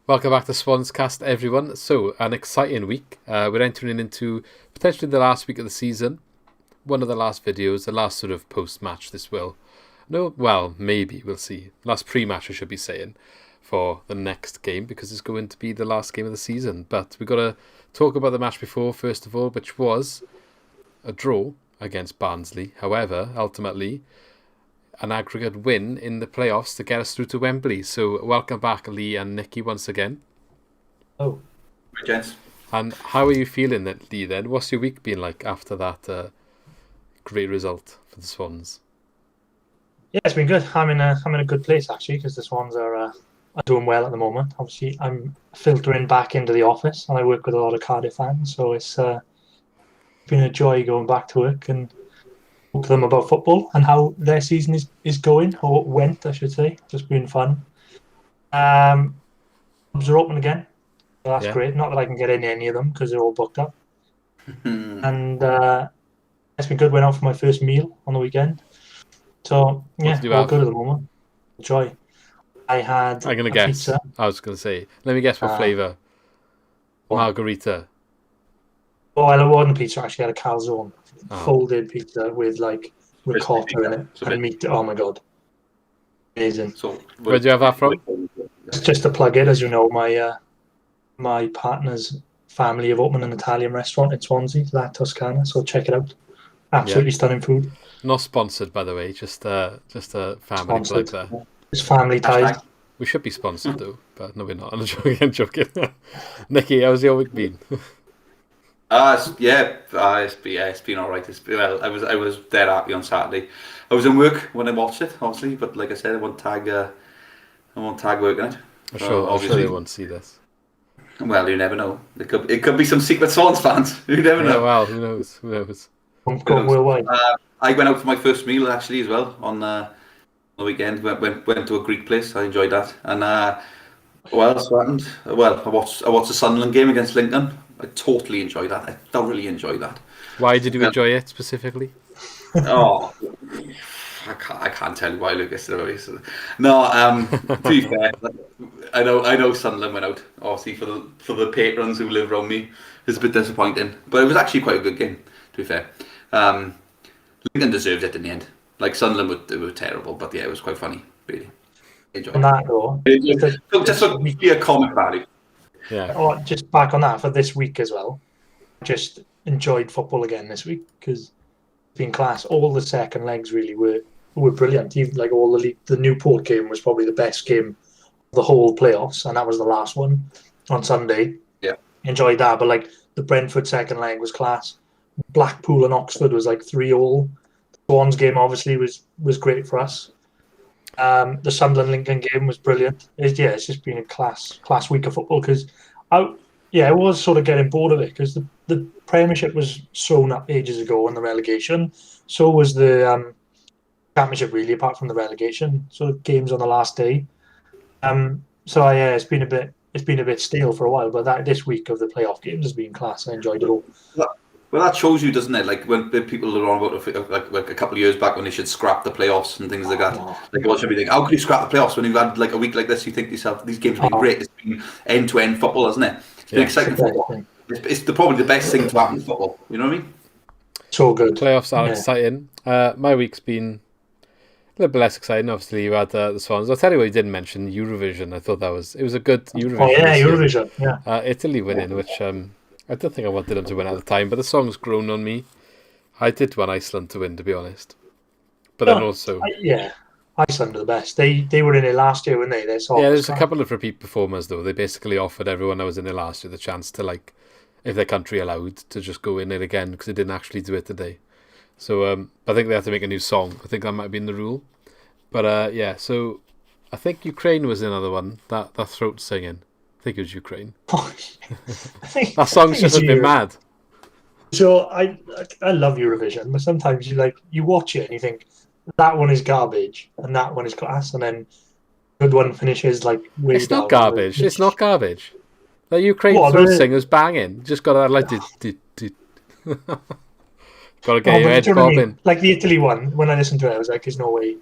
Welcome back to Swans Cast, everyone. So, an exciting week. We're entering into potentially the last week of the season. One of the last videos, the last sort of post-match this will. No, well, maybe, we'll see. Last pre-match, I should be saying, for the next game, because it's going to be the last game of the season. But we've got to talk about the match before, first of all, which was a draw against Barnsley. However, ultimately, an aggregate win in the playoffs to get us through to Wembley. So welcome back, Lee and Nikki, once again. Oh, Hi, gents. And how are you feeling, Lee, then? What's your week been like after that great result for the Swans? yeah, it's been good. I'm in a good place actually because the Swans are doing well at the moment. Obviously, I'm filtering back into the office and I work with a lot of Cardiff fans, so it's been a joy going back to work and talk to them about football and how their season is going, or went, I should say. Just been fun. Clubs are open again, so that's great. Not that I can get in any of them because they're all booked up. And it's been good. Went out for my first meal on the weekend. So yeah, all good at the moment. Enjoy. I'm gonna guess. Pizza. I was gonna say. Let me guess what flavour. Margarita. Oh, I wasn't pizza. Actually, I had a calzone, folded pizza with like ricotta in it and meat. Oh my god, amazing! So, where do you have that from? Just to plug it, as you know, my partner's family have opened an Italian restaurant in Swansea, La Toscana. So check it out. Absolutely stunning food. Not sponsored, by the way. Just a family plug there. It's family ties. We should be sponsored though, but no, we're not. I'm joking. Nikki, how's your week been? It's been all right. I was dead happy on Saturday. I was in work when I watched it, obviously, but like I said, I won't tag work in it. I'm sure they won't see this. Well, you never know. It could be some secret Swans fans. You never know. Well, who knows? I went out for my first meal actually as well on the weekend. Went to a Greek place. I enjoyed that. And what else happened? Well, I watched the Sunderland game against Lincoln. I totally enjoyed that. I thoroughly enjoyed that. Why did you enjoy it specifically? Oh, I can't tell you why, Lucas. No, to be fair, I know Sunderland went out. Obviously, for the patrons who live around me, it's a bit disappointing. But it was actually quite a good game, to be fair. Lincoln deserved it in the end. Like Sunderland were terrible, but yeah, it was quite funny, really. Enjoyed on that though, just for a comic value. Yeah. Oh, just back on that for this week as well. Just enjoyed football again this week because it's been class. All the second legs really were brilliant. Even like all the Newport game was probably the best game of the whole playoffs, and that was the last one on Sunday. Yeah, enjoyed that. But like the Brentford second leg was class. Blackpool and Oxford was like 3-3. The Swans game obviously was great for us. The Sunderland Lincoln game was brilliant. It's just been a class week of football because I was sort of getting bored of it because the Premiership was thrown up ages ago in the relegation. So was the Championship really, apart from the relegation. So games on the last day. It's been a bit stale for a while, but this week of the playoff games has been class. I enjoyed it all. Well, that shows you, doesn't it? Like when people are on about like a couple of years back when they should scrap the playoffs and things like that. Like what should be like? How could you scrap the playoffs when you've had like a week like this? You think to yourself, these games have been great. It's been end-to-end football, hasn't it? It's been exciting football. It's probably the best thing to happen in football. You know what I mean? So good. Playoffs are exciting. My week's been a little bit less exciting. Obviously, you had the Swans. I'll tell you what you didn't mention: Eurovision. I thought it was a good Eurovision. Oh yeah, Eurovision. Yeah. Italy winning, which I don't think I wanted them to win at the time, but the song's grown on me. I did want Iceland to win, to be honest. But then also... Iceland are the best. They were in it last year, weren't they? There's a couple of repeat performers, though. They basically offered everyone that was in it last year the chance to, like, if their country allowed, to just go in it again, because they didn't actually do it today. So I think they have to make a new song. I think that might have been the rule. But, so I think Ukraine was another one, that throat singing. I think it was Ukraine. That song's just been mad. So I love Eurovision, but sometimes you watch it and you think that one is garbage and that one is class, and then the good one finishes like way It's not garbage. It's not garbage. The Ukraine throat singer's banging. Just got to like got to get your head bobbing. Like the Italy one, when I listened to it, I was like, "There's no way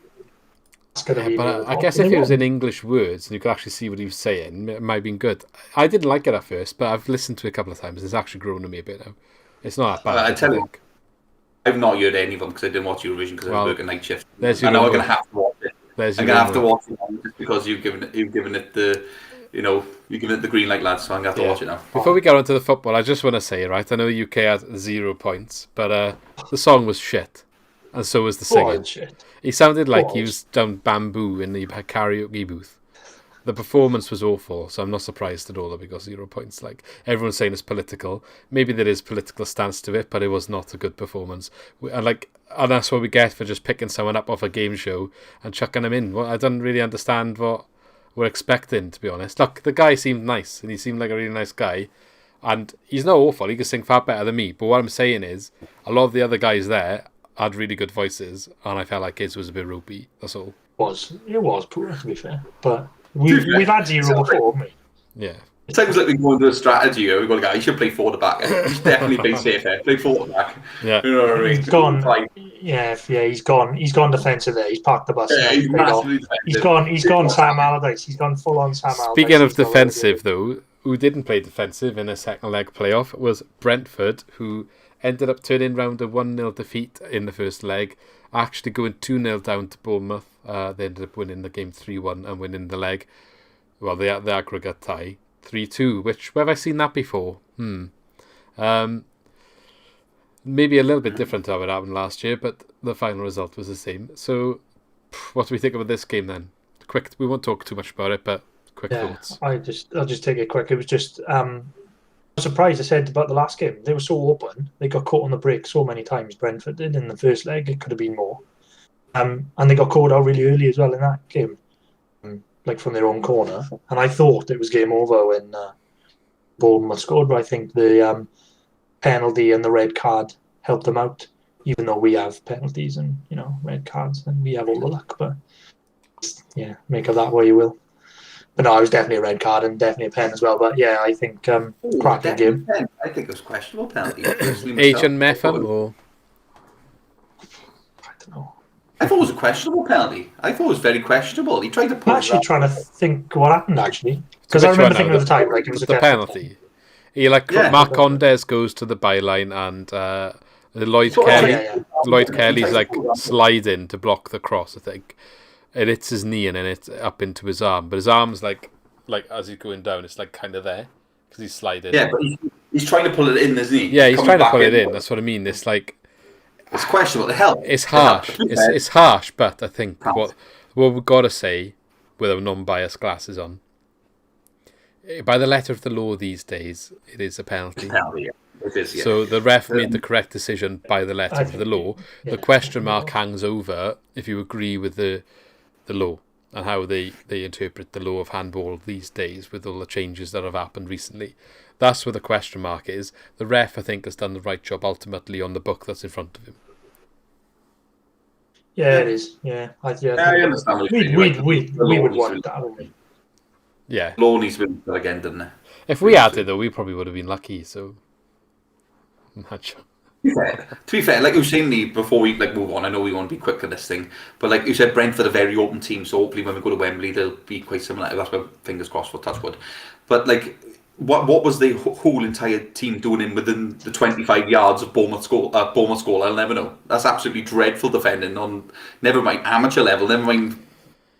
That's going to be But I guess if it was in English words and you could actually see what he was saying, it might have been good. I didn't like it at first, but I've listened to it a couple of times. It's actually grown on me a bit now. It's not that bad. I tell you, I've not heard any of them because I didn't watch Eurovision because I was working night shift. I know I'm going to have to watch it. I'm going to have to watch it just because you've given it the, you've given it the green light, lads. So I'm going to have to watch it now. Before we get on to the football, I just want to say, right, I know the UK had 0 points, but the song was shit, and so was the singing. He sounded like he was down Bamboo in the karaoke booth. The performance was awful, so I'm not surprised at all that we got 0 points. Like, everyone's saying it's political. Maybe there is political stance to it, but it was not a good performance. And that's what we get for just picking someone up off a game show and chucking them in. Well, I don't really understand what we're expecting, to be honest. Look, the guy seemed nice, and he seemed like a really nice guy. And he's not awful. He can sing far better than me. But what I'm saying is, a lot of the other guys there had really good voices, and I felt like his was a bit ropey. That's all. It was poor, to be fair. But we've had 0 before, haven't we? Yeah. It sounds like we're going to a strategy here. We've got a guy, he should play forward back. He's definitely play safe here. Play forward back. Yeah. You know what I mean? He's gone. Yeah, he's gone. He's gone defensive there. He's parked the bus. Yeah, he's massively defensive. He's gone Sam Allardyce. He's gone full on Sam Allardyce. Speaking of defensive, though, who didn't play defensive in a second leg playoff was Brentford, who ended up turning round a 1-0 defeat in the first leg, actually going 2-0 down to Bournemouth. They ended up winning the game 3-1 and winning the leg. Well, the aggregate tie 3-2. Where have I seen that before? Maybe a little bit different to how it happened last year, but the final result was the same. So, what do we think about this game then? Quick, we won't talk too much about it, but quick thoughts. I'll just take it quick. It was just I was surprised. I said about the last game, they were so open. They got caught on the break so many times. Brentford did in the first leg. It could have been more. And they got caught out really early as well in that game, like from their own corner. And I thought it was game over when Bournemouth scored, but I think the penalty and the red card helped them out. Even though we have penalties and red cards, and we have all the luck. But yeah, make of that what you will. But no, it was definitely a red card and definitely a pen as well. But yeah, I think cracking game. I think it was questionable penalty. Agent Metham or I don't know. I thought it was a questionable penalty. I thought it was very questionable. He tried to pull. I'm actually trying to think what happened actually, because I remember thinking at the time like it was the penalty. Mark Condes goes to the byline and Lloyd Kelly's like sliding to block the cross. I think it hits his knee and then it's up into his arm, but his arm's like as he's going down, it's like kind of there because he's sliding. Yeah, but he's trying to pull it in, isn't he? Yeah, he's trying to pull it in. That's what I mean. It's like. It's questionable. It's harsh. It's harsh, but I think what we've got to say, with our non-biased glasses on, by the letter of the law these days, it is a penalty. It is, yeah. So the ref made the correct decision by the letter of the law. Yeah. The question mark hangs over if you agree with the law and how they interpret the law of handball these days with all the changes that have happened recently. That's where the question mark is. The ref, I think, has done the right job ultimately on the book that's in front of him. Yeah, it is. Yeah, I understand. We would want that, wouldn't we? Yeah. Law needs to be again, didn't it? If we had it, though, we probably would have been lucky. So, I'm not sure. To be fair, like you were saying, before we move on, I know we want to be quick for this thing, but like you said, Brentford are a very open team, so hopefully when we go to Wembley, they'll be quite similar. That's why fingers crossed for touchwood. But like, what was the whole entire team doing within the 25 yards of Bournemouth goal? I'll never know. That's absolutely dreadful defending on, never mind amateur level, never mind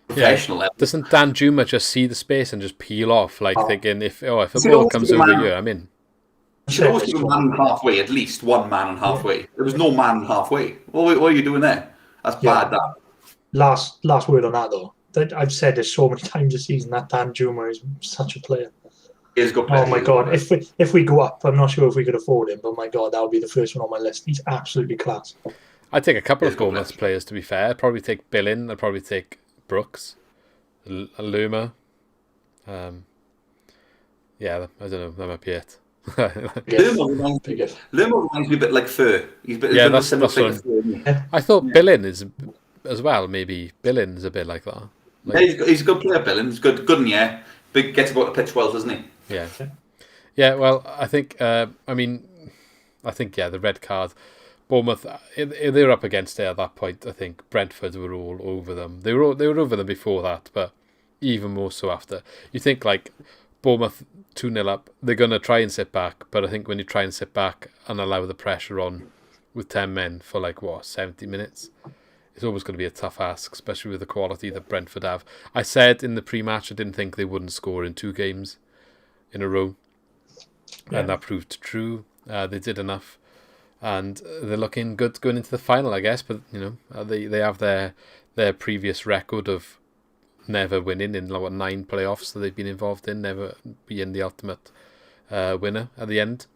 professional level. Doesn't Dan Juma just see the space and just peel off, thinking if a ball comes over here, I'm in? You should always be a man halfway, at least one man and halfway. There was no man halfway. What are you doing there? That's bad, that. Last word on that, though. I've said this so many times this season, that Dan Juma is such a player. He is a good player. Oh, my God. If we go up, I'm not sure if we could afford him, but my God, that would be the first one on my list. He's absolutely class. I'd take a couple of Bournemouth players, to be fair. I'd probably take Billin. I'd probably take Brooks. Luma. Yeah, I don't know. That might be it. Luma reminds me a bit like Fur. That's what I thought. Billin is as well. Maybe Billin is a bit like that. He's a good player. Billin, he's good in the air. Big, gets about the pitch well, doesn't he? Yeah. Well, I think. The red card. Bournemouth, they were up against it at that point. I think Brentford were all over them. They were over them before that, but even more so after. You think like Bournemouth 2-0 up, they're going to try and sit back, but I think when you try and sit back and allow the pressure on with 10 men for 70 minutes, it's always going to be a tough ask, especially with the quality that Brentford have. I said in the pre-match I didn't think they wouldn't score in 2 games in a row, and that proved true. They did enough, and they're looking good going into the final, I guess. But they have their previous record of never winning in 9 playoffs that they've been involved in, never being the ultimate winner at the end.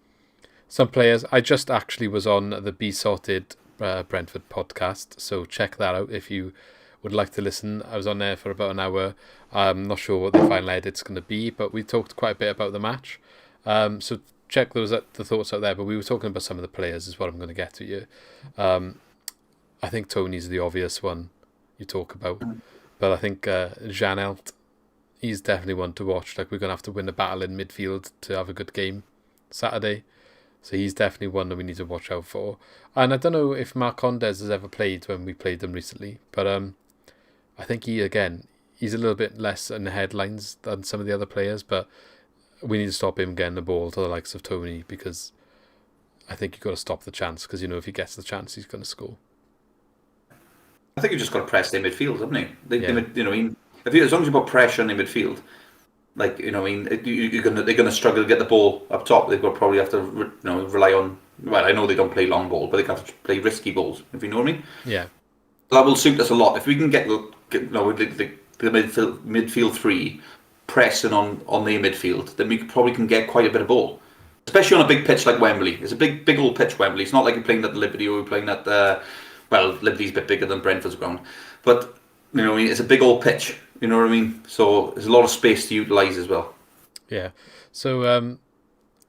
Some players, I just actually was on the Be Sorted Brentford podcast, so check that out if you would like to listen. I was on there for about an hour. I'm not sure what the final edit's going to be, but we talked quite a bit about the match. So check the thoughts out there, but we were talking about some of the players is what I'm going to get to you. I think Tony's the obvious one you talk about, but I think Janelt, he's definitely one to watch. We're going to have to win a battle in midfield to have a good game Saturday. So he's definitely one that we need to watch out for. And I don't know if Marcondes has ever played when we played them recently, but I think he's a little bit less in the headlines than some of the other players, but we need to stop him getting the ball to the likes of Tony, because I think you've got to stop the chance, because if he gets the chance, he's going to score. I think you've just got to press their midfield, haven't you? As long as you've got pressure in the midfield, they're going to struggle to get the ball up top. They've got probably have to rely on. Well, I know they don't play long ball, but they have to play risky balls. If you know what I mean? Yeah. That will suit us a lot if we can get the midfield 3 pressing on their midfield. Then we probably can get quite a bit of ball, especially on a big pitch like Wembley. It's a big old pitch, Wembley. It's not like you're playing at the Liberty or you're playing at Liberty's a bit bigger than Brentford's ground, but it's a big old pitch. You know what I mean? So there's a lot of space to utilise as well. Yeah. So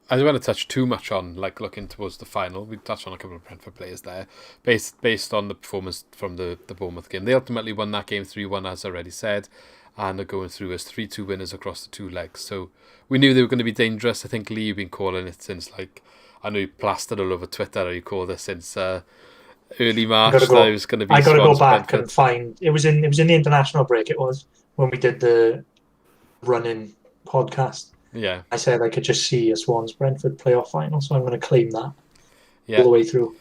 I don't want to touch too much on looking towards the final. We touched on a couple of Brentford players there, based on the performance from the Bournemouth game. They ultimately won that game 3-1, as I already said, and are going through as 3-2 winners across the 2 legs. So we knew they were going to be dangerous. I think Lee, you've been calling it since I know you plastered all over Twitter, or you called it since early March. That it was going to be. I got to go back Brentford. And find it was in the international break. It was when we did the running podcast. Yeah, I said I could just see a Swans Brentford playoff final, so I'm going to claim that all the way through.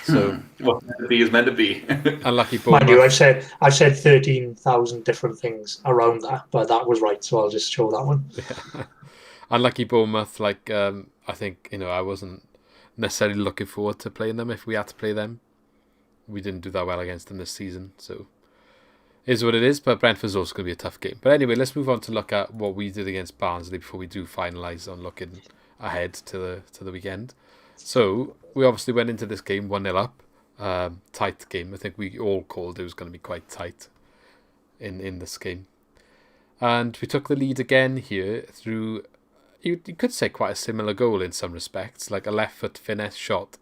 So what meant to be is meant to be. Unlucky Bournemouth. Mind you, I've said 13,000 different things around that, but that was right, so I'll just show that one. Yeah. Unlucky Bournemouth. I think I wasn't necessarily looking forward to playing them if we had to play them. We didn't do that well against them this season, so it is what it is. But Brentford's also going to be a tough game. But anyway, let's move on to look at what we did against Barnsley before we do finalise on looking ahead to the weekend. So we obviously went into this game 1-0 up, tight game. I think we all called it was going to be quite tight in this game, and we took the lead again here through. You could say quite a similar goal in some respects, like a left foot finesse shot.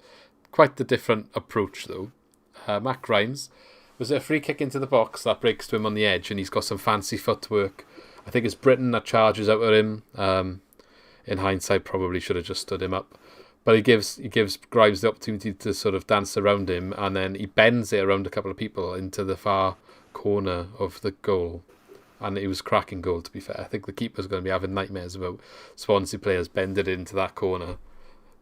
Quite the different approach though. Matt Grimes, was it a free kick into the box that breaks to him on the edge, and he's got some fancy footwork. I think it's Britain that charges out at him. In hindsight, probably should have just stood him up. But he gives Grimes the opportunity to sort of dance around him, and then he bends it around a couple of people into the far corner of the goal. And it was a cracking goal, to be fair. I think the keeper's going to be having nightmares about Swansea players bending it into that corner.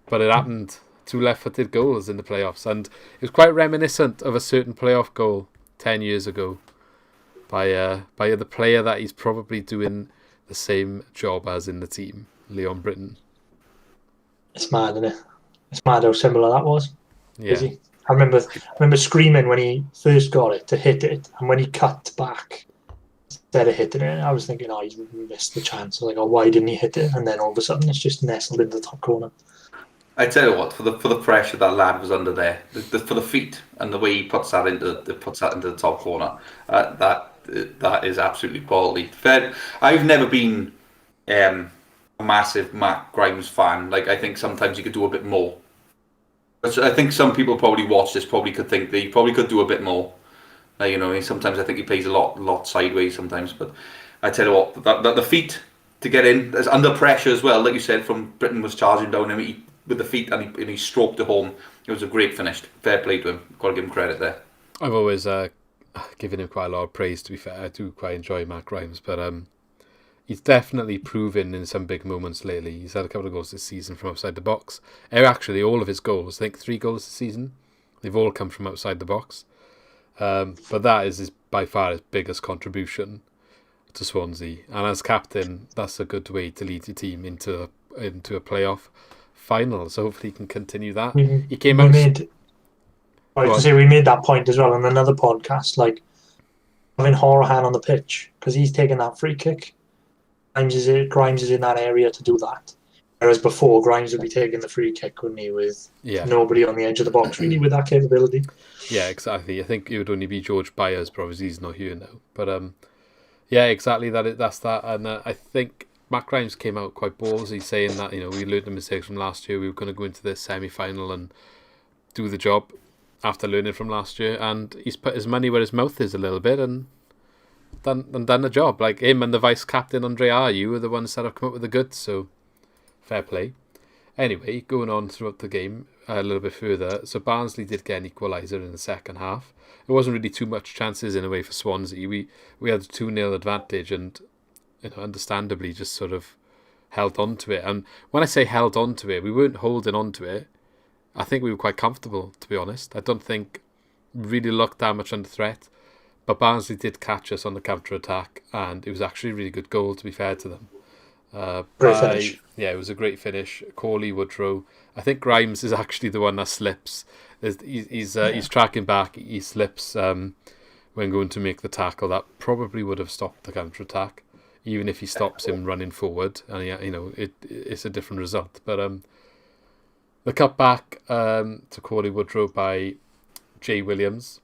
But it happened. 2 left-footed goals in the playoffs, and it was quite reminiscent of a certain playoff goal 10 years ago by the player that he's probably doing the same job as in the team, Leon Britton. It's mad, isn't it? It's mad how similar that was. Yeah. I remember screaming when he first got it to hit it, and when he cut back instead of hitting it, I was thinking, he's missed the chance. I was like, why didn't he hit it? And then all of a sudden, it's just nestled into the top corner. I tell you what, for the pressure that lad was under there, for the feet and the way he puts that into the top corner, that is absolutely quality. Fair. I've never been a massive Matt Grimes fan. I think sometimes you could do a bit more. But I think some people probably watch this could think that he probably could do a bit more. Sometimes I think he plays a lot sideways sometimes. But I tell you what, the feet to get in, there's under pressure as well. Like you said, from Britain was charging down him. with the feet and he stroked it home. It was a great finish. Fair play to him. Got to give him credit there. I've always given him quite a lot of praise, to be fair. I do quite enjoy Matt Grimes, but he's definitely proven in some big moments lately. He's had a couple of goals this season from outside the box. Actually, all of his goals, I think 3 goals this season, they've all come from outside the box. But that is by far his biggest contribution to Swansea. And as captain, that's a good way to lead your team into a playoff final. So hopefully he can continue that. He came out... we made that point as well on another podcast, like having Horahan on the pitch, because he's taking that free kick. Grimes is in that area to do that. Whereas before, Grimes would be taking the free kick, wouldn't he, with nobody on the edge of the box, really, with that capability. Yeah, exactly. I think it would only be George Byers, probably he's not here now. But yeah, exactly. That's that. And I think Matt Grimes came out quite ballsy, saying that, we learned the mistakes from last year. We were going to go into this semi-final and do the job after learning from last year. And he's put his money where his mouth is a little bit and done the job. Like him and the vice-captain, Andre Ayew, were the ones that have come up with the goods. So fair play. Anyway, going on throughout the game a little bit further. So Barnsley did get an equaliser in the second half. It wasn't really too much chances in a way for Swansea. We had a 2-0 advantage and understandably just sort of held on to it. And when I say held on to it, we weren't holding on to it. I think we were quite comfortable, to be honest. I don't think we really looked that much under threat. But Barnsley did catch us on the counter-attack, and it was actually a really good goal, to be fair to them. Great finish. Yeah, it was a great finish. Corley, Woodrow. I think Grimes is actually the one that slips. He's tracking back. He slips when going to make the tackle. That probably would have stopped the counter-attack, even if he stops him running forward. And it's a different result. But the cut back to Corley Woodrow by Jay Williams.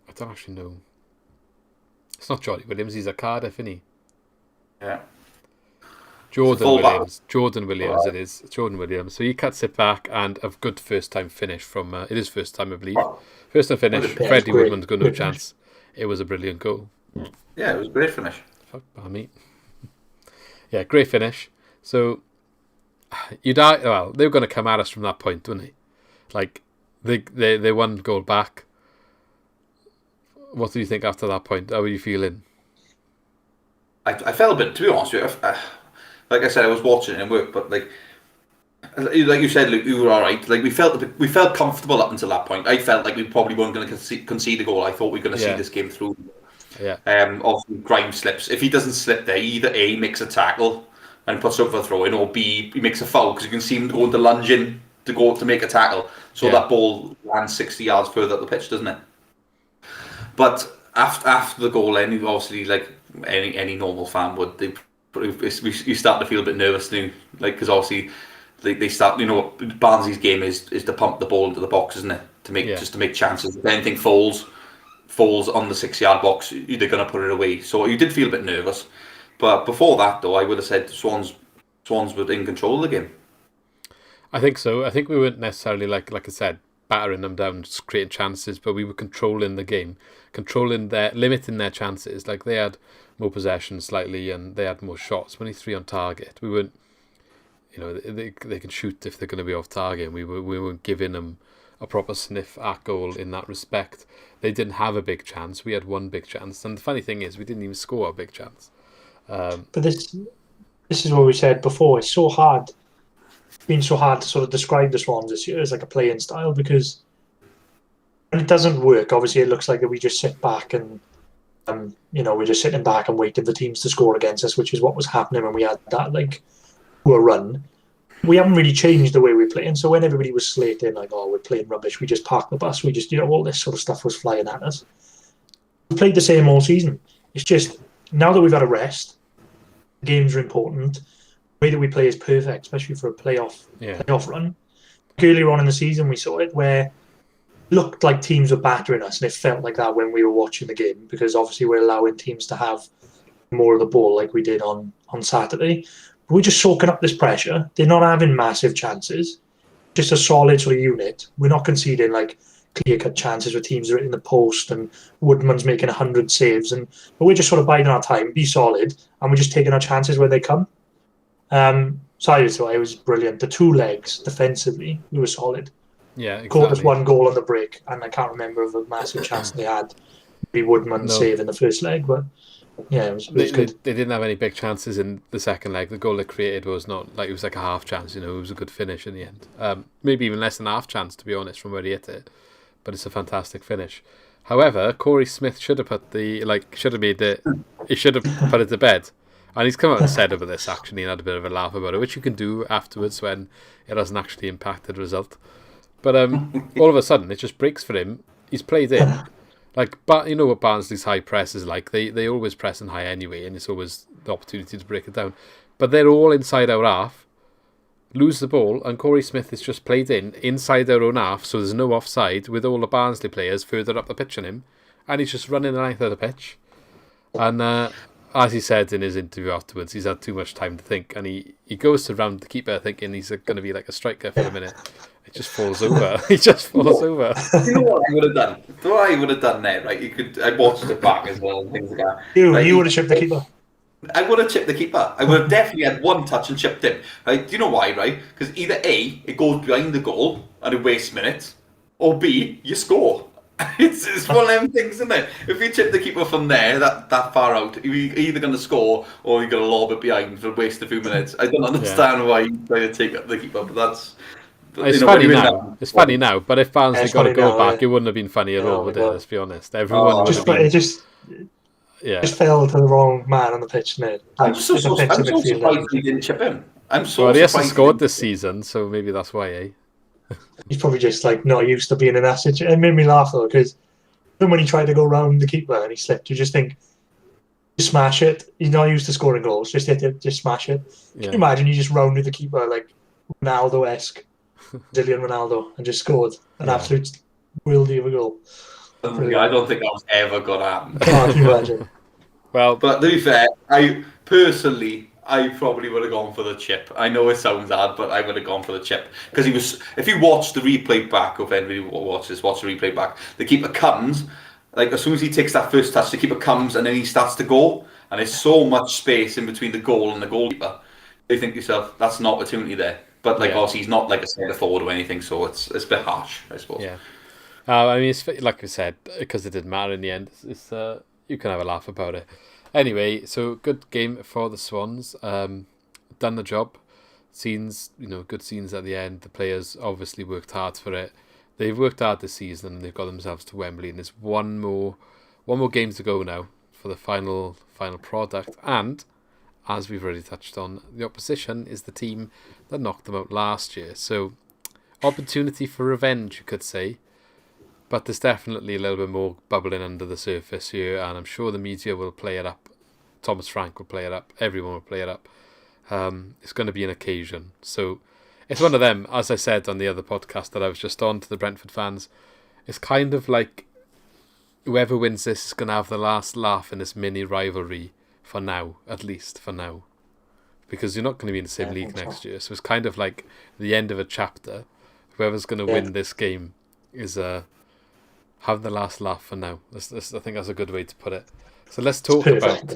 I don't actually know. It's not Johnny Williams. He's a Cardiff, isn't he? Yeah. Jordan Williams. It is Jordan Williams. So he cuts it back, and a good first time finish from. It is first time, I believe. First time finish. Freddie Woodman's got no chance. It was a brilliant goal. Yeah, it was a great finish. Fuck me. Yeah, great finish. So they were going to come at us from that point, weren't they? Like they won goal back. What do you think after that point? How were you feeling? I felt a bit, to be honest with you. Like I said, I was watching it in work, but like you said, Luke, you were all right. Like we felt comfortable up until that point. I felt like we probably weren't going to concede a goal. I thought we were going to see this game through. Yeah. Obviously, Grimes slips. If he doesn't slip there, either A, makes a tackle and puts up for a throw in, or B, he makes a foul because you can see him going to lunge in to go to make a tackle. So that ball lands 60 yards further up the pitch, doesn't it? But after the goal, then obviously, like any normal fan would, you start to feel a bit nervous now, like because obviously they start. Barnsley's game is to pump the ball into the box, isn't it? To make chances. If anything falls on the 6-yard box, they're going to put it away. So you did feel a bit nervous. But before that, though, I would have said Swans were in control of the game. I think so. I think we weren't necessarily like I said, battering them down, just creating chances, but we were controlling the game, limiting their chances. Like they had more possession slightly, and they had more shots. Only 3 on target. We weren't, they can shoot if they're going to be off target. And we weren't giving them a proper sniff at goal in that respect. They didn't have a big chance. We had one big chance, and the funny thing is, we didn't even score a big chance. But this is what we said before. It's so hard. It's been so hard to sort of describe the Swans this year as like a playing style, because when it doesn't work, obviously it looks like that we just sit back and we're just sitting back and waiting for teams to score against us, which is what was happening when we had that like poor run. We haven't really changed the way we're playing. So when everybody was slating like, oh, we're playing rubbish, we just parked the bus, we just all this sort of stuff was flying at us. We played the same all season. It's just now that we've had a rest, games are important. The way that we play is perfect, especially for a playoff run. Earlier on in the season, we saw it where it looked like teams were battering us, and it felt like that when we were watching the game, because obviously we're allowing teams to have more of the ball like we did on Saturday. But we're just soaking up this pressure. They're not having massive chances, just a solid sort of unit. We're not conceding like clear-cut chances where teams are in the post and Woodman's making 100 saves, but we're just sort of biding our time, be solid, and we're just taking our chances where they come. side to it was brilliant. The two legs defensively, we were solid. Yeah, Caught us exactly. one goal on the break, and I can't remember of a massive chance they had. Maybe Woodman save in the first leg, but yeah, it was good. They didn't have any big chances in the second leg. The goal they created was not like it was like a half chance. You know, it was a good finish in the end. Maybe even less than a half chance, to be honest, from where he hit it. But it's a fantastic finish. However, Corey Smith should have made it. He should have put it to bed. And he's come out and said about this actually and had a bit of a laugh about it, which you can do afterwards when it hasn't actually impacted the result. But all of a sudden, it just breaks for him. He's played in. But you know what Barnsley's high press is like. They always press in high anyway, and it's always the opportunity to break it down. But they're all inside our half, lose the ball, and Corey Smith is just played inside our own half, so there's no offside, with all the Barnsley players further up the pitch on him, and he's just running the length of the pitch. And as he said in his interview afterwards, he's had too much time to think, and he goes to round the keeper thinking he's going to be like a striker for a minute. It just falls over. He just falls over. You know what I would have done? What I would have done there, right? I watched it back as well and things like that. You would have chipped the keeper. I would have chipped the keeper. I would have definitely had one touch and chipped him. Right? Do you know why, right? Because either A, it goes behind the goal and it wastes minutes, or B, you score. It's one of them things, isn't it? If you chip the keeper from there, that far out, you're either going to score or you're going to lob it behind for waste a few minutes. I don't understand why you try to take up the keeper, but that's... It's funny now. It's funny now, but if Barnsley got a goal back, it wouldn't have been funny at all, would it? Let's be honest. Everyone would have been... It just fell to the wrong man on the pitch, mate. I'm so surprised he didn't chip him. Well, he hasn't scored this season, so maybe that's why, eh? He's probably just not used to being in that situation. It made me laugh though, because when he tried to go round the keeper and he slipped, you just think, just smash it. He's not used to scoring goals. Just hit it, just smash it. Can you imagine you just rounded the keeper like Ronaldo-esque, Brazilian Ronaldo, and just scored an absolute worldie of a goal? I don't think that was ever going to happen. Can you imagine? Well, but to be fair, I probably would have gone for the chip. I know it sounds hard, but I would have gone for the chip. Because he was, if you watch the replay back, or if anybody watch the replay back, the keeper comes, like as soon as he takes that first touch, the keeper comes and then he starts to go, and there's so much space in between the goal and the goalkeeper. You think to yourself, that's an opportunity there. But obviously he's not like a centre forward or anything, so it's a bit harsh, I suppose. Yeah. I mean, it's like I said, because it didn't matter in the end. It's you can have a laugh about it. Anyway, so good game for the Swans. Done the job. Scenes, good scenes at the end. The players obviously worked hard for it. They've worked hard this season and they've got themselves to Wembley. And there's one more game to go now for the final product. And as we've already touched on, the opposition is the team that knocked them out last year. So opportunity for revenge, you could say. But there's definitely a little bit more bubbling under the surface here, and I'm sure the media will play it up. Thomas Frank will play it up. Everyone will play it up. It's going to be an occasion. So it's one of them, as I said on the other podcast that I was just on to the Brentford fans, it's kind of like whoever wins this is going to have the last laugh in this mini rivalry for now, at least for now. Because you're not going to be in the same league next year. So it's kind of like the end of a chapter. Whoever's going to win this game is... have the last laugh for now. I think that's a good way to put it. So let's talk about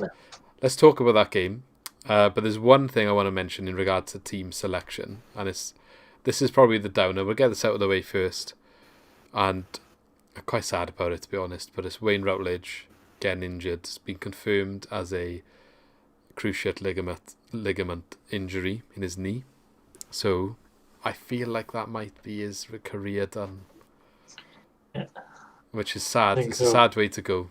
that game. But there's one thing I want to mention in regard to team selection, and this is probably the downer. We'll get this out of the way first, and I'm quite sad about it, to be honest. But it's Wayne Routledge getting injured. It's been confirmed as a cruciate ligament injury in his knee. So I feel like that might be his career done. Yeah. Which is sad. It's a sad way to go.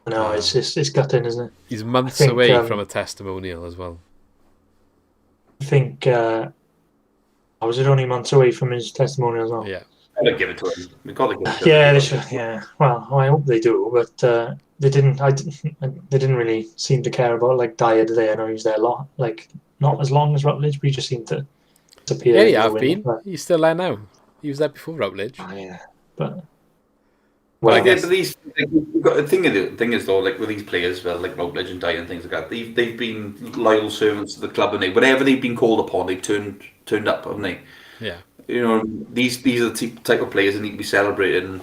No, it's gutting, isn't it? He's months away from a testimonial as well. I think was it only months away from his testimonial as well? Yeah. Gotta give it to him. We gotta give it to him. Yeah, they should. Yeah. Well, I hope they do, but they didn't. They didn't really seem to care about Dyer today. I know he was there a lot. Not as long as Routledge, but he just seemed to disappear. Yeah, you have been. He's still there now. He was there before Routledge. Oh, yeah, but. Well, but these the thing is though, with these players, like Routledge and Dyer and things like that, they've been loyal servants to the club, and whatever they've been called upon, they've turned up, haven't they? Yeah. These are the type of players that need to be celebrated. And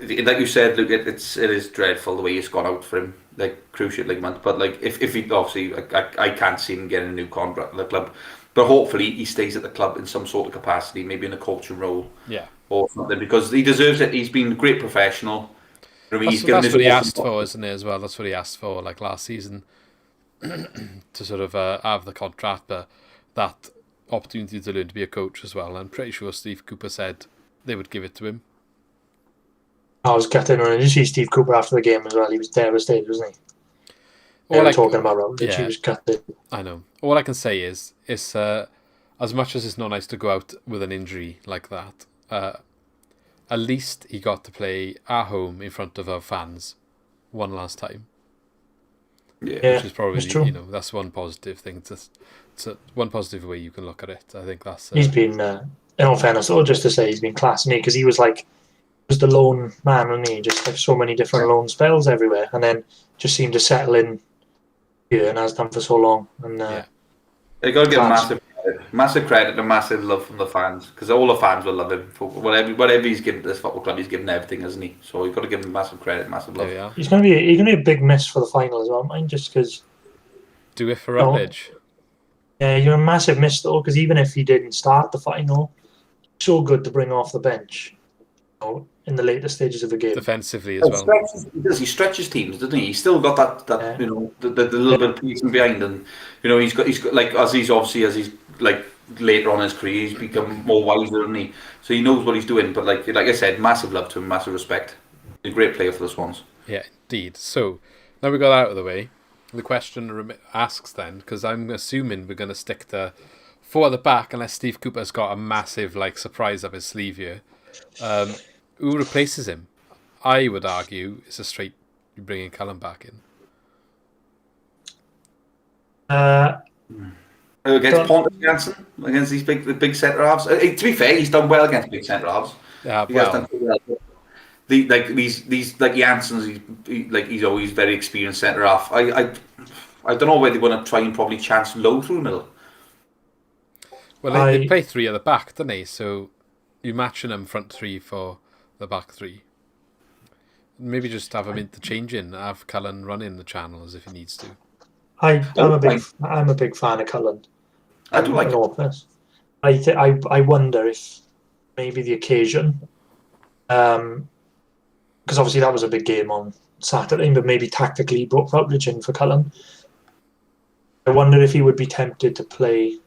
like you said, look, it is dreadful the way it's gone out for him, like cruciate ligament. But like if he obviously, I can't see him getting a new contract at the club, but hopefully he stays at the club in some sort of capacity, maybe in a coaching role, or something, because he deserves it. He's been a great professional. I mean, That's what he asked for, isn't it? As well, that's what he asked for, like last season, to sort of have the contract, but that opportunity to learn to be a coach as well. I'm pretty sure Steve Cooper said they would give it to him. I was gutted when I see Steve Cooper after the game as well. He was devastated, wasn't he? They were talking about Routledge. He was gutted. I know. All I can say is, it's as much as it's not nice to go out with an injury like that, at least he got to play at home in front of our fans one last time. Yeah, which is probably, true. you know, that's one positive thing. To one positive way you can look at it. I think that's. He's been, in all fairness, though, just to say he's been class, isn't he? Because he was the lone man, wasn't he? Just like so many different lone spells everywhere, and then just seemed to settle in here and has done for so long. And they got to give him massive credit and massive love from the fans, because all the fans will love him for whatever he's given to this football club. He's given everything, hasn't he? So you've got to give him massive credit, massive love. He's going to be a big miss for the final as well, mind, just because. Do it for Routledge. Yeah, you're a massive miss though, because even if he didn't start the final, so good to bring off the bench, in the later stages of the game. Defensively as well. He stretches teams, doesn't he? He's still got that you know, the little bit of pacing behind, and you know he's got like as he's like later on in his career, he's become more wiser, hasn't he? So he knows what he's doing. But like I said, massive love to him, massive respect. He's a great player for the Swans. Yeah, indeed. So now we got that out of the way. The question asks then, because I'm assuming we're going to stick to 4 at the back unless Steve Cooper's got a massive surprise up his sleeve here. Who replaces him? I would argue it's a straight you bringing Cullen back in. Against Pontus Janssen, against these big centre halves. To be fair, he's done well against big centre halves. Yeah, These Janssens, he's always very experienced centre half. I don't know whether they want to try and probably chance low through the middle. Well, they play 3 at the back, don't they? So you're matching them front 3 for the back 3. Maybe just have him interchanging, have Cullen run in the channels if he needs to. I'm a big fan of Cullen. I do like this. I wonder if maybe the occasion, because obviously that was a big game on Saturday, but maybe tactically brought Routledge in for Cullen. I wonder if he would be tempted to play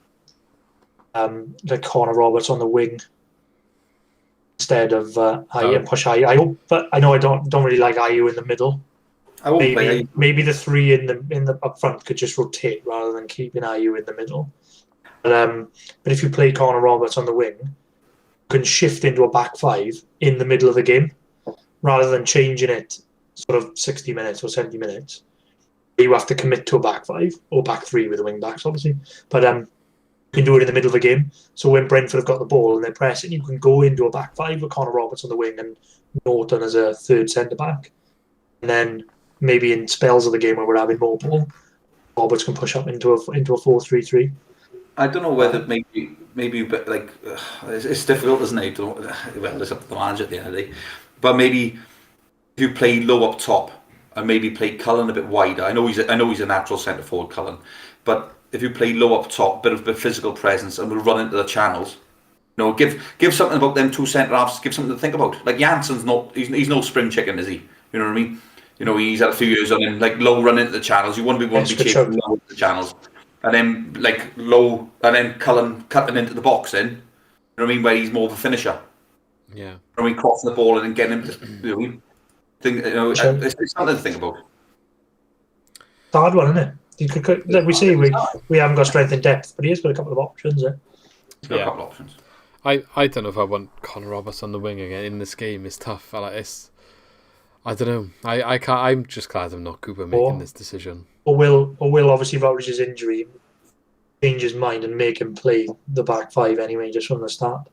like Connor Roberts on the wing instead of push Ayew. But I know I don't really like Ayew in the middle. Maybe the 3 in the up front could just rotate rather than keeping Ayew in the middle. But if you play Connor Roberts on the wing, you can shift into a back 5 in the middle of the game rather than changing it sort of 60 minutes or 70 minutes. You have to commit to a back 5 or back 3 with the wing backs, obviously. But you can do it in the middle of the game. So when Brentford have got the ball and they're pressing, you can go into a back 5 with Connor Roberts on the wing and Norton as a third centre back, and then maybe in spells of the game where we're having more ball, Roberts can push up into a 4-3-3. I don't know whether maybe it's difficult, isn't it? Well, it's up to the manager at the end of the day. But maybe if you play low up top and maybe play Cullen a bit wider. I know he's a natural centre forward, Cullen, but if you play low up top, bit of physical presence, and we'll run into the channels. You know, give something about them 2 centre halves. Give something to think about. Like Janssen's he's no spring chicken, is he? You know what I mean? You know, he's had a few years on him, like low run into the channels. You want to be chasing low into the channels, and then like low, and then Cullen cutting into the box. Then, you know what I mean? Where he's more of a finisher. Yeah. You know what I mean, crossing the ball and then getting him to it's something to think about. It's a hard one, isn't it? Like we say, we haven't got strength in depth, but he has got a couple of options. He's got a couple of options. I don't know if I want Connor Roberts on the wing again in this game. It's tough. I don't know. I can't. I'm just glad I'm not Cooper making this decision. Or will obviously Routledge's injury change his mind and make him play the back 5 anyway, just from the start?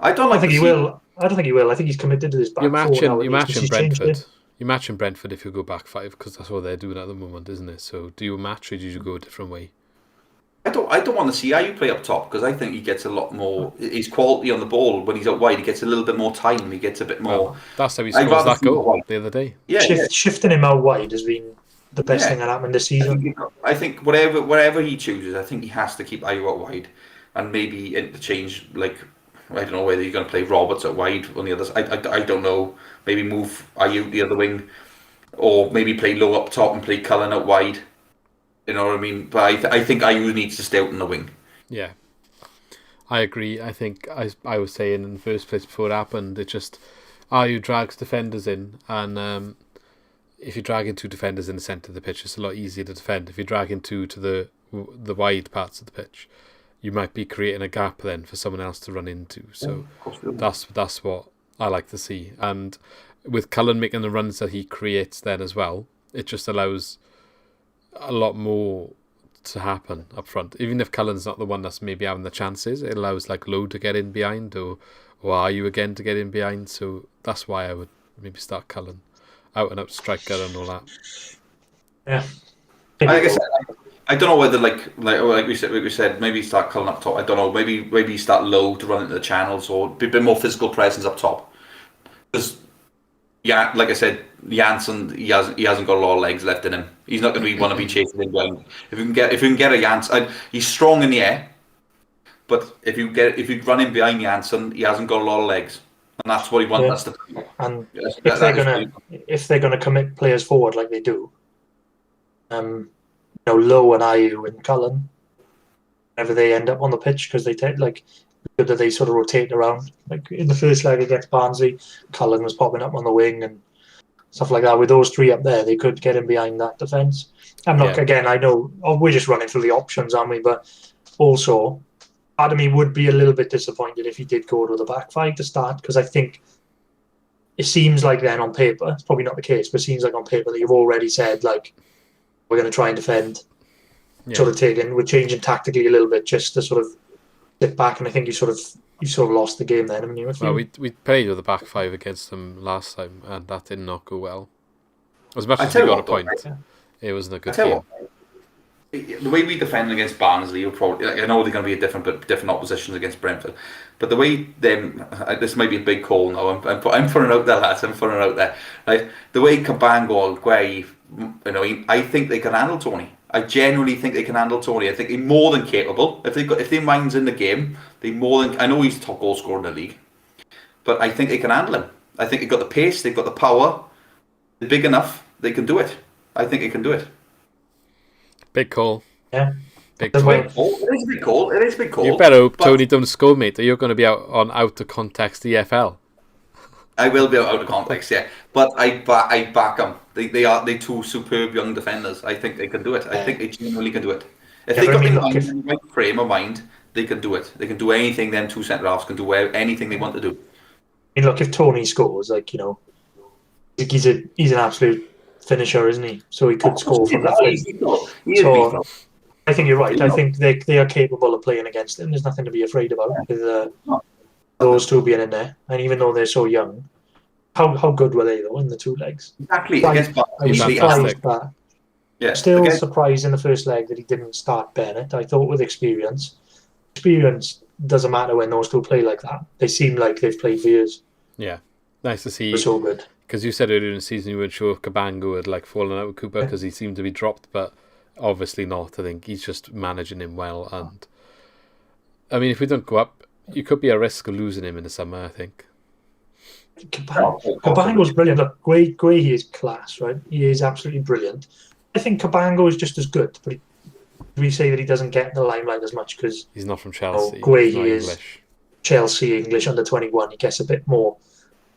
I don't think he will. I think he's committed to this back 4. You're matching Brentford. You're matching Brentford if you go back 5 because that's what they're doing at the moment, isn't it? So do you match or do you go a different way? I don't want to see Ayew play up top because I think he gets a lot more. His quality on the ball when he's out wide, he gets a little bit more time. He gets a bit more. Well, that's how he I'd scores rather that see him goal wide. the other day. Yeah. Shifting him out wide has been the best Yeah. thing that happened this I season. think whatever he chooses, I think he has to keep Ayew out wide, and maybe interchange. Like I don't know whether you're going to play Roberts out wide on the other side. I don't know. Maybe move Ayew the other wing, or maybe play low up top and play Cullen out wide. You know what I mean? But I think Ayew needs to stay out in the wing. Yeah, I agree. I think I was saying in the first place before it happened, it just Ayew drags defenders in, and if you're dragging two defenders in the centre of the pitch, it's a lot easier to defend. If you're dragging two to the wide parts of the pitch, you might be creating a gap then for someone else to run into. So that's what I like to see. And with Cullen making the runs that he creates then as well, it just allows a lot more to happen up front. Even if Cullen's not the one that's maybe having the chances, it allows like Lowe to get in behind or Ayew again to get in behind. So that's why I would maybe start Cullen. Out and out striker and all that. Yeah. Like I said, I don't know whether like we said, maybe start Cullen up top. I don't know. Maybe start Low to run into the channels or be a bit more physical presence up top. Because like I said, Janssen he hasn't got a lot of legs left in him. He's not going to want to be chasing him down. If we can get a Janssen, he's strong in the air, but if you run in behind Janssen, he hasn't got a lot of legs. And that's what he wants us to do. And if they're gonna commit players forward like they do, Lowe and Ayew and Cullen, whenever they end up on the pitch, because they take good that they sort of rotate around. Like in the first leg against Barnsley, Cullen was popping up on the wing and stuff like that. With those three up there, they could get in behind that defence. And look, again, I know we're just running through the options, aren't we? But also, part of me would be a little bit disappointed if he did go to the back five to start, because I think it seems like then on paper, it's probably not the case, but it seems like on paper that you've already said, like, we're going to try and defend. We're changing tactically a little bit just to sort of sit back, and I think you sort of lost the game then, haven't you? Well, we played with the back five against them last time, and that did not go well. As much as we got a point, it wasn't a good game. The way we defend against Barnsley, you'll probably. I know they're going to be different oppositions against Brentford, but the way this might be a big call now. I'm putting it out there, lads. I'm putting it out there. Right, the way Cabango or Guay, I think they can handle Tony. I genuinely think they can handle Tony. I think they're more than capable. If their mind's in the game, they more than. I know he's top goal scorer in the league, but I think they can handle him. I think they've got the pace, they've got the power. They're big enough. They can do it. I think they can do it. Big call. Yeah. Big call. It is a big call. It is a big call. You better hope Tony don't score, mate, or you're going to be out of context EFL. I will be out of context, yeah. But I back them. They're two superb young defenders. I think they can do it. I think they genuinely can do it. If they got the right frame of mind, they can do it. They can do anything. Them two centre halves can do anything they want to do. I mean, look, if Tony scores, he's an absolute finisher, isn't he? So he could score from that. So I think you're right. I think they are capable of playing against him. There's nothing to be afraid about with those two being in there. And even though they're so young, how good were they though in the two legs? Exactly. I was surprised that. Yeah. Still surprised in the first leg that he didn't start Bennett. I thought with experience doesn't matter when those two play like that. They seem like they've played for years. Yeah, nice to see. They're so good. Because you said earlier in the season you weren't sure if Cabango had fallen out with Cooper because he seemed to be dropped, but obviously not. I think he's just managing him well, and I mean, if we don't go up, you could be at risk of losing him in the summer. I think. Cabango's brilliant. Look, Gray, he is class, right? He is absolutely brilliant. I think Cabango is just as good, but we say that he doesn't get the limelight as much because he's not from Chelsea. Gray, he is Chelsea English under 21. He gets a bit more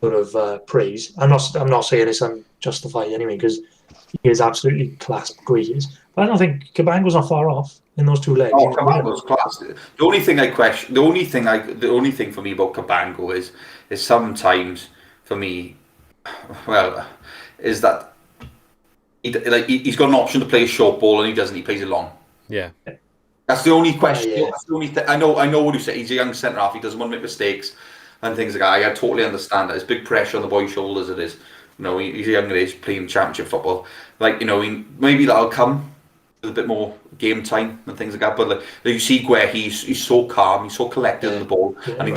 sort of praise. I'm not saying it's unjustified anyway because he is absolutely class. Gray is, but I don't think Cabango's not far off in those two legs. Oh, Cabango's class. The only thing I question, the only thing for me about Cabango is sometimes for me, is that he's got an option to play a short ball and he doesn't. He plays it long. Yeah. That's the only question. Yeah. That's the only thing. I know what you say. He's a young centre half. He doesn't want to make mistakes and things like that. I totally understand that. It's big pressure on the boy's shoulders. It is. He's a young age playing championship football. Maybe that'll come. a bit more game time and things like that. But like you see where he's so calm, he's so collected on the ball, and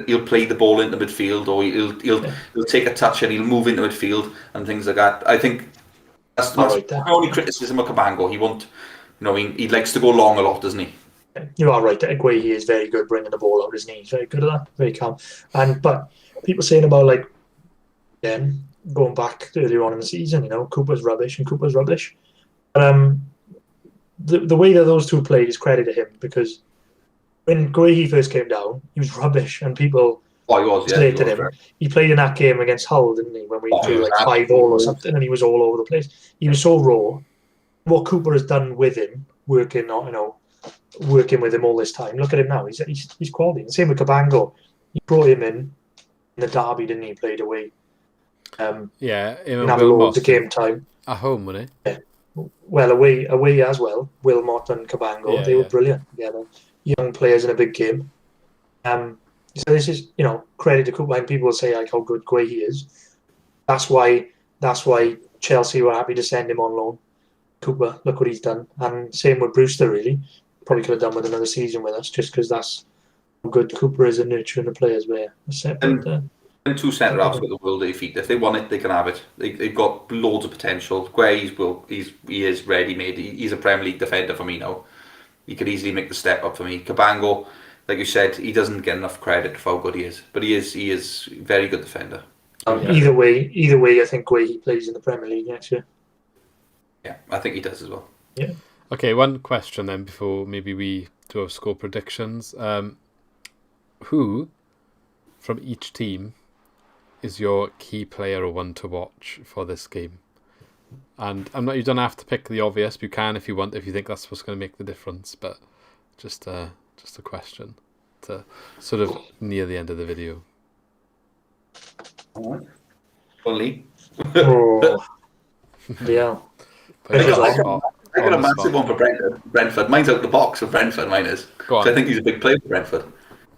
he'll play the ball into midfield, or he'll take a touch and he'll move into midfield and things like that. I think that's my only criticism of Cabango. He won't, he likes to go long a lot, doesn't he? You are right. He is very good bringing the ball out, isn't he? He's very good at that, very calm. But people saying about like going back earlier on in the season, Cooper's rubbish and Cooper's rubbish. But the way that those two played is credit to him, because when Guehi first came down, he was rubbish, and people slated him. He played in that game against Hull, didn't he? When we drew like 5-5 or something, and he was all over the place. He was so raw. What Cooper has done with him, working with him all this time. Look at him now. He's quality. The same with Cabango. He brought him in the derby, didn't he? Played away. Him and had loads of game time at home, wasn't he? Yeah. Well, away as well. Wilmot and Cabango, they were brilliant together. Young players in a big game. So this is, credit to Cooper. And people will say like how good Guehi is. That's why Chelsea were happy to send him on loan. Cooper, look what he's done. And same with Brewster, really. Probably could have done with another season with us, just because that's how good Cooper is at nurturing the players. And two centre halves with the world at their feet. If they want it, they can have it. They've got loads of potential. He is ready made. He's a Premier League defender for me now. He could easily make the step up for me. Cabango, like you said, he doesn't get enough credit for how good he is, but he is a very good defender. Either way, I think he plays in the Premier League next year. Yeah, I think he does as well. Yeah. Okay, one question then before maybe we do our score predictions. Who from each team is your key player or one to watch for this game? And you don't have to pick the obvious. You can if you want, if you think that's what's going to make the difference. But just a question to sort of near the end of the video. All right. Lee. Yeah. I got a massive one for Brentford. Mine's out the box for Brentford, mine is. So I think he's a big player for Brentford.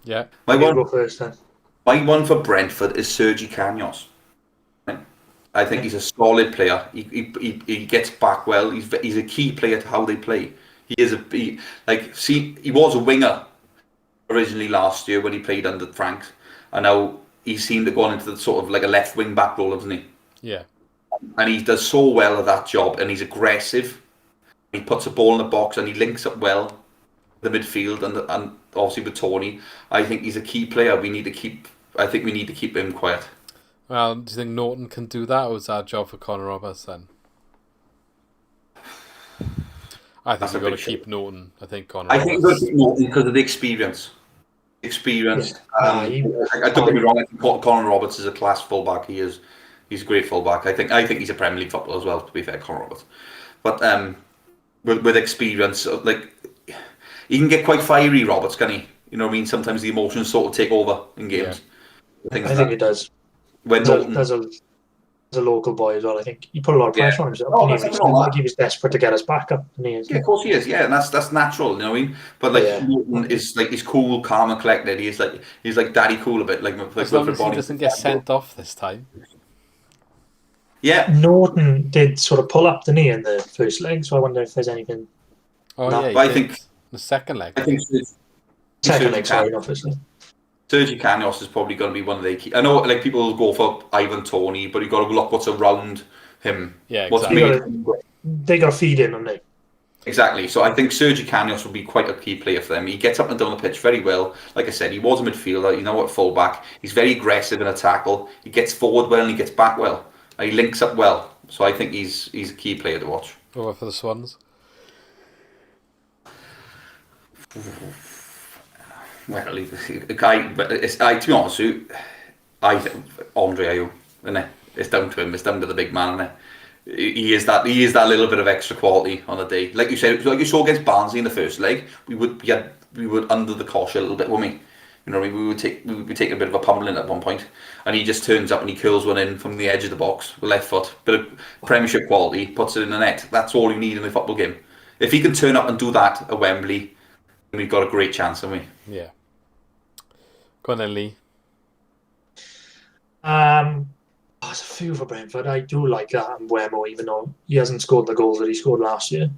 Yeah. Go first then. My one for Brentford is Sergi Canos. I think he's a solid player. He gets back well. He's a key player to how they play. He was a winger originally last year when he played under Franks, and now he seemed to go on into the sort of like a left wing back role, hasn't he? Yeah. And he does so well at that job, and he's aggressive. He puts a ball in the box and he links up well the midfield and obviously with Tony. I think he's a key player. We need to keep him quiet. Well, do you think Norton can do that, or is that a job for Connor Roberts then? I think we've got to keep Norton. I think Connor Roberts. I think we've got to keep Norton because of the experience. Don't get me wrong, I think Connor Roberts is a class fullback. He's a great fullback. I think he's a Premier League footballer as well, to be fair, Connor Roberts. But with experience, like he can get quite fiery, Roberts, can he? You know what I mean? Sometimes the emotions sort of take over in games. Yeah. I think it does. When as a local boy as well, I think he put a lot of pressure on himself. He was desperate to get us back up. Yeah, of course he is. Yeah, and that's natural. You know what I mean? But Norton is like, he's cool, calm, and collected. He's like daddy cool a bit. As long as he doesn't get sent off this time. Yeah, Norton did sort of pull up the knee in the first leg, so I wonder if there's anything. I think the second leg. I think second leg. Sorry, not first leg. Sergi Canos is probably going to be one of the key. I know, like, people will go for Ivan Toney, but you've got to look what's around him. Yeah, exactly. They got to feed him, haven't they? Exactly. So I think Sergi Canos will be quite a key player for them. He gets up and down the pitch very well. Like I said, he was a midfielder. At fullback. He's very aggressive in a tackle. He gets forward well and he gets back well. And he links up well. So I think he's a key player to watch. Over for the Swans. Well, to be honest with you, I think Andre Ayew, isn't it? It's down to him. It's down to the big man, isn't it? He is that little bit of extra quality on a day. Like you said, like you saw against Barnsley in the first leg, we would under the cosh a little bit, wouldn't we? You know, we would be taking a bit of a pummeling at one point, and he just turns up and he curls one in from the edge of the box with left foot. Bit of Premiership quality, puts it in the net. That's all you need in a football game. If he can turn up and do that at Wembley, we've got a great chance, haven't we? Yeah. Go on then, Lee. There's a few for Brentford. I do like that Mbeumo, even though he hasn't scored the goals that he scored last year.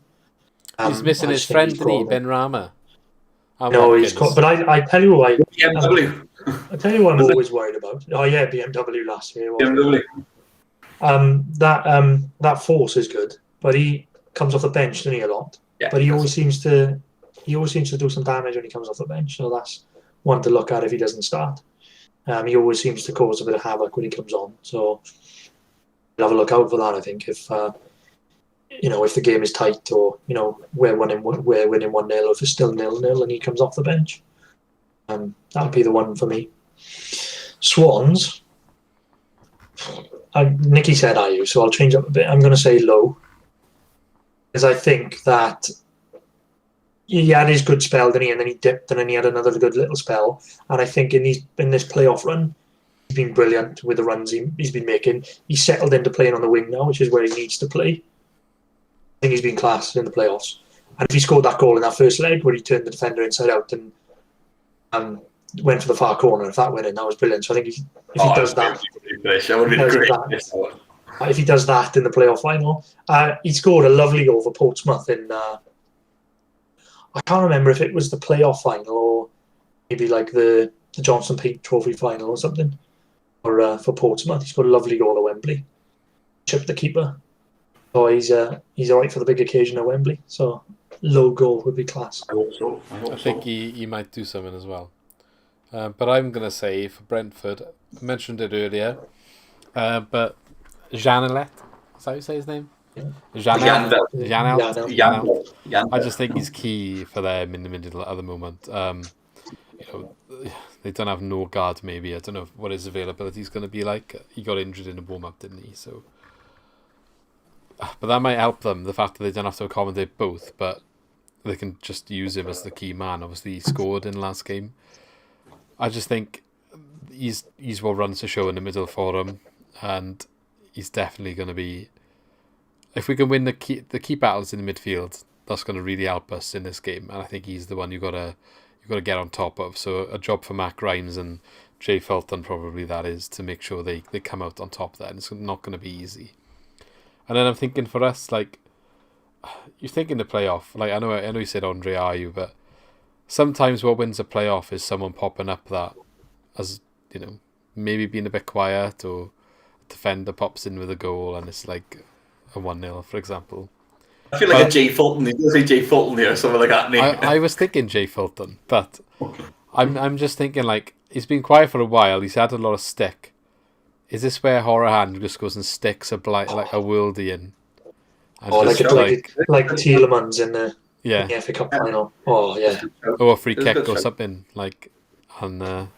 He's missing I his just think friend, he's didn't he? caught. Ben Rama. And No, Watkins. he's caught. But I tell you what, BMW. I tell you what I'm always worried about. Oh yeah, BMW last year was. BMW. That Force is good, but he comes off the bench, doesn't he, a lot? Yeah, But he always seems to do some damage when he comes off the bench. So that's one to look at if he doesn't start. He always seems to cause a bit of havoc when he comes on. So we'll have a look out for that. I think if if the game is tight or we're winning 1-0, or if it's still 0-0 and he comes off the bench, that would be the one for me. Swans. Nicky said Ayu, so I'll change up a bit. I'm going to say low, because I think that he had his good spell, didn't he? And then he dipped, and then he had another good little spell. And I think in this playoff run, he's been brilliant with the runs he's been making. He's settled into playing on the wing now, which is where he needs to play. I think he's been class in the playoffs. And if he scored that goal in that first leg where he turned the defender inside out and went for the far corner, if that went in, that was brilliant. So I think if he does that, if he does that in the playoff final, he scored a lovely goal for Portsmouth in. I can't remember if it was the playoff final or maybe like the Johnson Pete Trophy final or something. Or for Portsmouth, he scored a lovely goal at Wembley. Chipped the keeper. So he's all right for the big occasion at Wembley. So low goal would be class. I hope so. I think he might do something as well. But I'm going to say for Brentford, I mentioned it earlier, but Jeannelet, is that how you say his name? Janel. I just think he's key for them in the middle at the moment. They don't have no guard maybe. I don't know what his availability is going to be like. He got injured in a warm-up, didn't he? So, but that might help them, the fact that they don't have to accommodate both, but they can just use him as the key man. Obviously, he scored in the last game. I just think he's what runs the show in the middle for him, and he's definitely going to be. If we can win the key battles in the midfield, that's going to really help us in this game, and I think he's the one you got to get on top of. So a job for Matt Grimes and Jay Fulton probably that is, to make sure they come out on top there, and it's not going to be easy. And then I'm thinking for us, like, you're thinking the playoff. Like I know you said Andre Ayew, but sometimes what wins a playoff is someone popping up that, as maybe being a bit quiet, or defender pops in with a goal and it's like a 1-0, for example. I feel like a Jay Fulton. You say Jay Fulton here or something like that. I was thinking Jay Fulton, but I'm just thinking, like, he's been quiet for a while. He's had a lot of stick. Is this where Horahan just goes and sticks like a worldie in? Like Tielemans in the FA Cup final. Oh yeah. Or a free kick or something like, and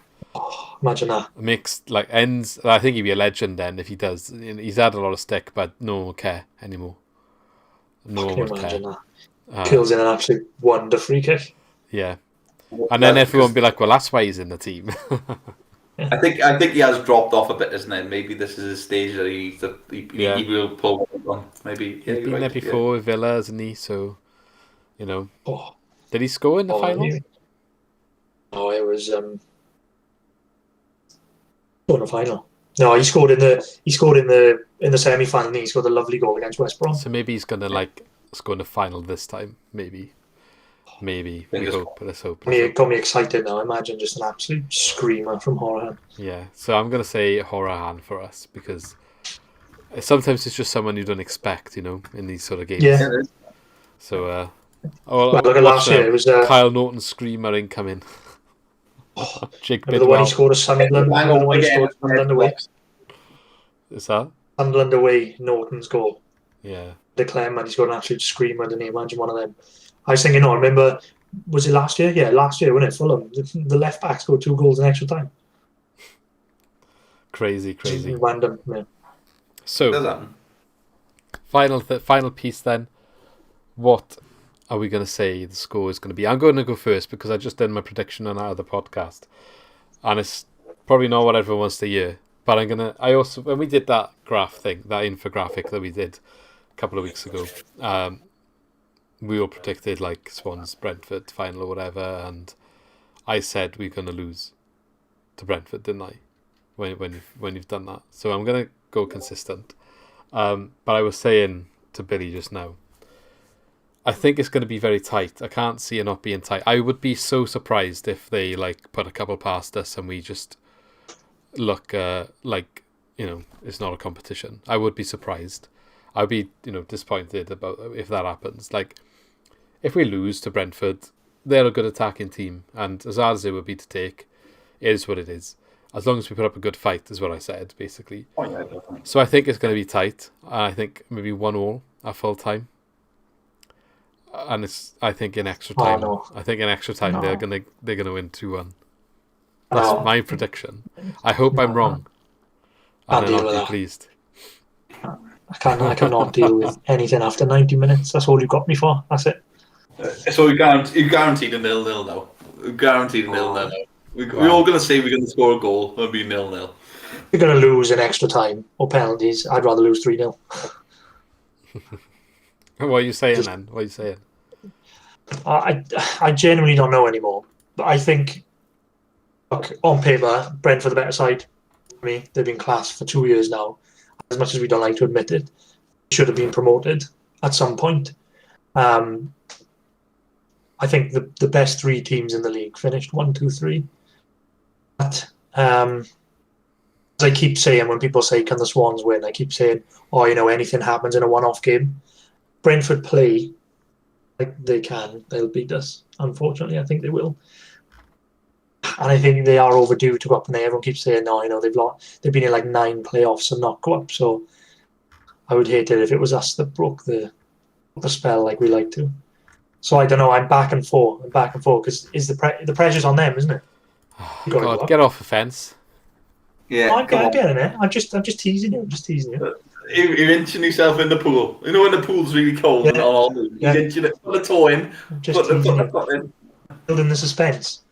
imagine that. Makes like ends. I think he'd be a legend then if he does. He's had a lot of stick, but no one will care anymore. No one would care. Kills in an absolute wonder free kick. Yeah, and then everyone will be like, "Well, that's why he's in the team." I think he has dropped off a bit, isn't it? Maybe this is his stage that he will pull on. Maybe he's been there before with Villa, hasn't he? So, did he score in the final? No, it was in the final. No, he scored in the semi-final. He scored a lovely goal against West Brom. So maybe he's gonna score in the final this time. Maybe. Let's hope. It got me excited now. Imagine just an absolute screamer from Horahan. Yeah, so I'm going to say Horahan for us, because sometimes it's just someone you don't expect, in these sort of games. Yeah. So, look at last year. It was Kyle Norton screamer incoming. Jake Bidwell. The one he scored a Sunderland. Away. Is that? Sunderland away, Norton's goal. Yeah. The Clem, and he scored an absolute screamer, didn't he? Imagine one of them. I was thinking, I remember, was it last year? Yeah, last year, wasn't it? Fulham. The left back scored 2 goals in extra time. Crazy. Random, yeah. So, final piece then. What are we going to say the score is going to be? I'm going to go first because I just did my prediction on our other podcast. And it's probably not what everyone wants to hear. But I also, when we did that graph thing, that infographic that we did a couple of weeks ago, we all predicted like Swans Brentford final or whatever, and I said we're going to lose to Brentford, didn't I? When you've done that, so I'm going to go consistent. But I was saying to Billy just now, I think it's going to be very tight. I can't see it not being tight. I would be so surprised if they like put a couple past us and we just look like it's not a competition. I would be surprised. I'd be disappointed about if that happens. Like if we lose to Brentford, they're a good attacking team, and as hard as it would be to take, it is what it is. As long as we put up a good fight, is what I said basically. Oh, yeah, definitely. So I think it's going to be tight. I think maybe 1-1 at full time. And I think in extra time. no. I think in extra time No. they're gonna win 2-1. That's my prediction. I hope I'm wrong. Can't And deal I'll with be that. pleased. I cannot deal with anything after 90 minutes. That's all you've got me for. That's it. So you guaranteed a 0-0 now. We're guaranteed a 0-0 now. We're all going to say we're going to score a goal. It'll be 0-0. You're going to lose in extra time or penalties. I'd rather lose 3-0. What are you saying then? What are you saying? I genuinely don't know anymore. But I think, look, on paper, Brentford the better side. I mean, they've been class for 2 years now. As much as we don't like to admit it, they should have been promoted at some point. I think the best 3 teams in the league finished 1, 2, 3. But as I keep saying, when people say, can the Swans win? I keep saying, anything happens in a one-off game. Brentford play like they can. They'll beat us. Unfortunately, I think they will. And I think they are overdue to go up. And everyone keeps saying, no, they've been in like 9 playoffs and not go up. So I would hate it if it was us that broke the spell like we like to. So I don't know. I'm back and forth because the pressure's on them, isn't it? God, get off the fence. Yeah, I'm getting it. I'm just teasing you. You're inching yourself in the pool. You know when the pool's really cold and all. You're inching it. Put the toe in. Just Put teasing the you. foot in. Building the suspense.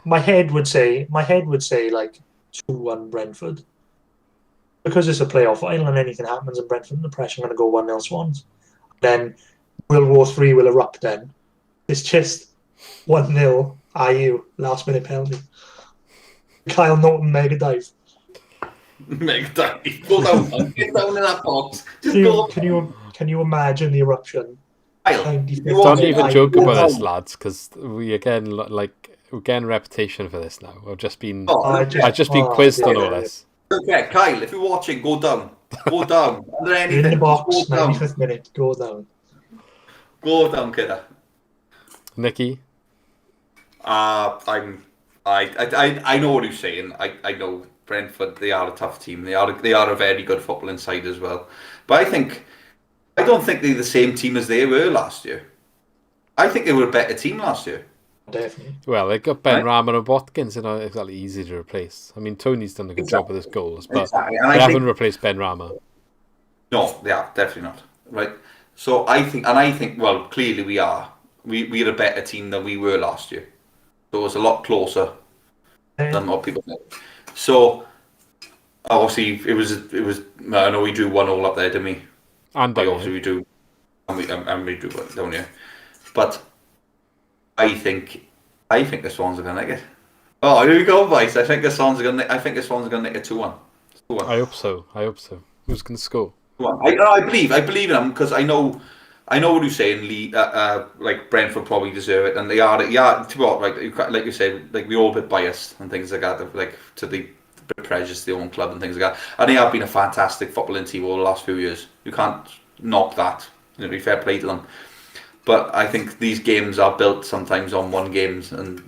My head would say like 2-1 Brentford. Because it's a playoff final and anything happens in Brentford, the pressure going to go 1-0 Swans. Then World War III will erupt then. It's just 1-0 IU, last minute penalty. Kyle Norton mega dive. Mega dive. Go down, man. Get down in that box. Just Can you imagine the eruption? Kyle, Don't even joke about this, lads, because we gain reputation for this now. I've just been quizzed on all this. Okay, Kyle, if you're watching, go down. Go down. Under anything. You're in the box, go down. 95th minute, go down. Go down, kidder. Nicky? I know what you're saying. I know Brentford, they are a tough team. They are a very good footballing side as well. But I don't think they're the same team as they were last year. I think they were a better team last year. Definitely. Well, they got Ben Rama and Watkins, not exactly easy to replace. I mean, Tony's done a good job with his goals, but they haven't replaced Ben Rama. No, they have definitely not. Right. So I think, well, clearly we are. We're a better team than we were last year. So it was a lot closer than what people think. So obviously it was. I know we drew 1-1 up there, didn't we? And obviously we do, and we do, don't you? But I think the Swans are going to nick it. Oh, here we go, boys. I think the Swans are going to nick it 2-1. 2-1. I hope so. Who's going to score? 2-1. I believe in them because I know what you're saying. Lee, like Brentford probably deserve it, and they are. Yeah, to what, like you said, like we're all a bit biased and things like that. Like to the prejudiced their own club and things like that. And they have been a fantastic footballing team over the last few years. You can't knock that. Be fair play to them. But I think these games are built sometimes on one games, and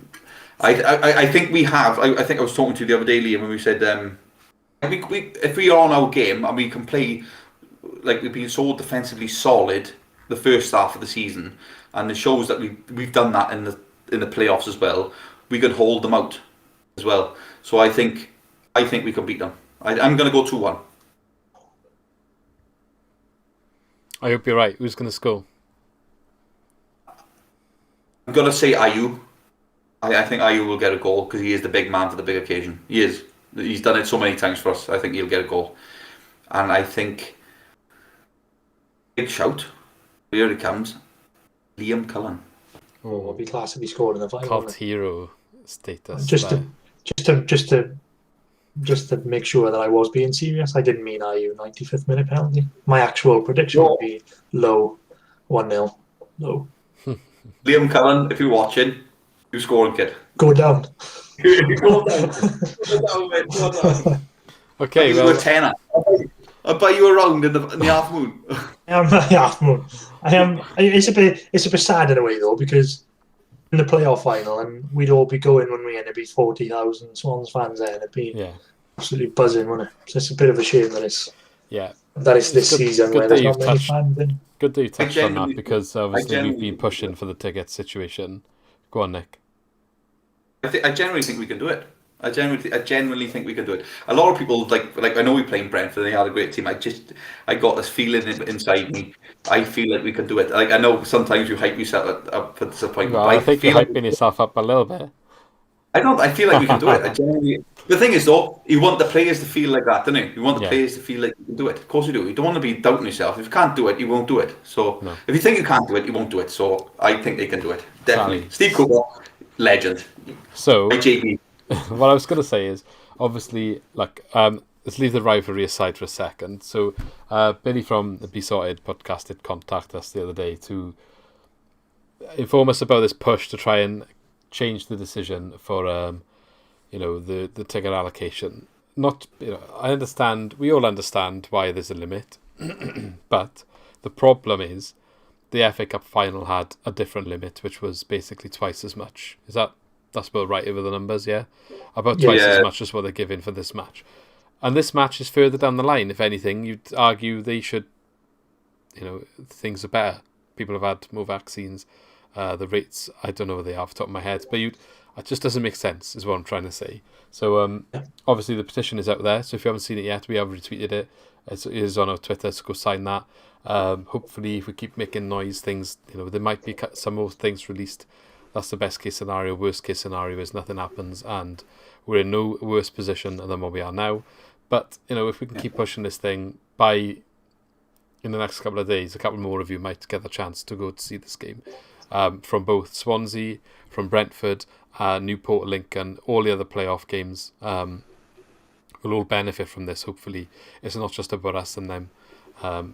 I think we have. I think I was talking to you the other day, Liam, when we said if we are on our game and we can play like we've been so defensively solid the first half of the season, and it shows that we've done that in the playoffs as well. We can hold them out as well. So I think we can beat them. I'm going to go 2-1. I hope you're right. Who's going to score? I'm going to say Ayew. I think Ayew will get a goal because he is the big man for the big occasion. He is. He's done it so many times for us. I think he'll get a goal. And I think, big shout, here he comes, Liam Cullen. Oh, it would be class if he scored in the final. Cult hero status. Just to just to make sure that I was being serious. I didn't mean IU 95th minute penalty. My actual prediction would be low, 1-0, low. Liam Cullen, if you're watching, you scoring, kid. Go down. Go down. Go down, mate. Go down. Okay, You were a tenner. I'll buy you around in the half moon. Half moon. It's a bit sad in a way though, because in the playoff final, and we'd all be going when we end, it'd be 40,000 Swans fans there, and it'd be absolutely buzzing, wouldn't it? So it's a bit of a shame that it's this season where there's not many fans in. Good that you touched on that, because obviously we've been pushing for the ticket situation. Go on, Nick. I genuinely think we can do it. I genuinely think we can do it. A lot of people like I know we playing Brentford and they had a great team. I got this feeling inside me. I feel like we can do it. Like, I know sometimes you hype yourself up for disappointment. Well, I think you're hyping yourself up a little bit. I feel like we can do it. The thing is though, you want the players to feel like that, don't you? You want the players to feel like you can do it. Of course you do. You don't want to be doubting yourself. If you can't do it, you won't do it. So if you think you can't do it, you won't do it. So I think they can do it. Definitely. Steve Cooper, legend. So JB. What I was going to say is, obviously, like, let's leave the rivalry aside for a second. So, Billy from the Be Sorted podcast did contact us the other day to inform us about this push to try and change the decision for, the ticket allocation. Not, I understand, we all understand why there's a limit, but the problem is the FA Cup final had a different limit, which was basically twice as much. That's about right over the numbers, yeah? About twice as much as what they're giving for this match. And this match is further down the line. If anything, you'd argue they should, things are better. People have had more vaccines. The rates, I don't know what they are off the top of my head, but it just doesn't make sense, is what I'm trying to say. So, obviously, the petition is out there. So if you haven't seen it yet, we have retweeted it. It is on our Twitter, so go sign that. Hopefully, if we keep making noise, things, there might be some more things released. That's the best case scenario. Worst case scenario is nothing happens and we're in no worse position than what we are now. But, if we can keep pushing this thing, in the next couple of days, a couple more of you might get the chance to go to see this game. From both Swansea, from Brentford, Newport, Lincoln, all the other playoff games will all benefit from this, hopefully. It's not just about us and them.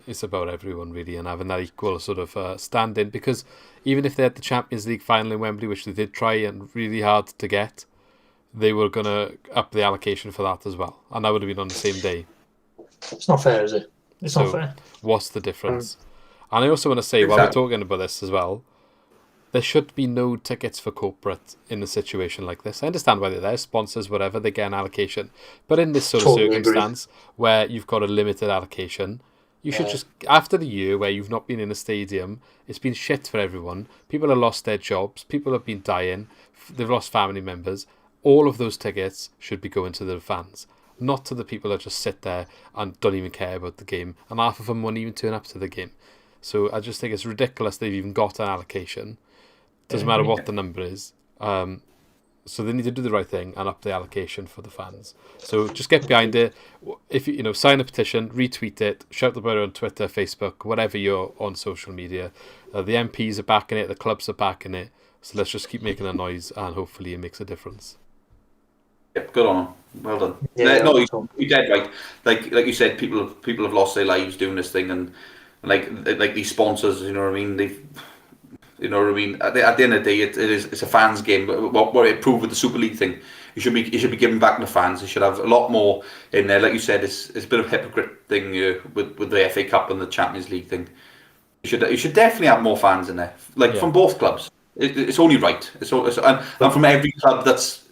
It's about everyone really, and having that equal sort of stand-in, because even if they had the Champions League final in Wembley, which they did try and really hard to get, they were going to up the allocation for that as well, and that would have been on the same day. It's not fair, is it? It's not fair. What's the difference? And I also want to say, while we're talking about this as well, there should be no tickets for corporate in a situation like this. I understand why they're there, sponsors, whatever, they get an allocation, but in this sort of circumstance where you've got a limited allocation, you should just, after the year where you've not been in a stadium, it's been shit for everyone. People have lost their jobs. People have been dying. They've lost family members. All of those tickets should be going to the fans, not to the people that just sit there and don't even care about the game. And half of them won't even turn up to the game. So I just think it's ridiculous they've even got an allocation. Doesn't matter what the number is. So they need to do the right thing and up the allocation for the fans. So just get behind it. If you sign a petition, retweet it, shout about it on Twitter, Facebook, whatever you're on social media. The MPs are backing it, the clubs are backing it. So let's just keep making a noise, and hopefully it makes a difference. Yep, good on him. Well done. Yeah, no, you dead right. Like you said, people have lost their lives doing this thing, and like these sponsors, you know what I mean? At the end of the day, it's a fans game. But what it proved with the Super League thing, you should be giving back to the fans. You should have a lot more in there. Like you said, it's a bit of a hypocrite thing with the FA Cup and the Champions League thing. You should definitely have more fans in there, from both clubs. It's only right. And from every club that's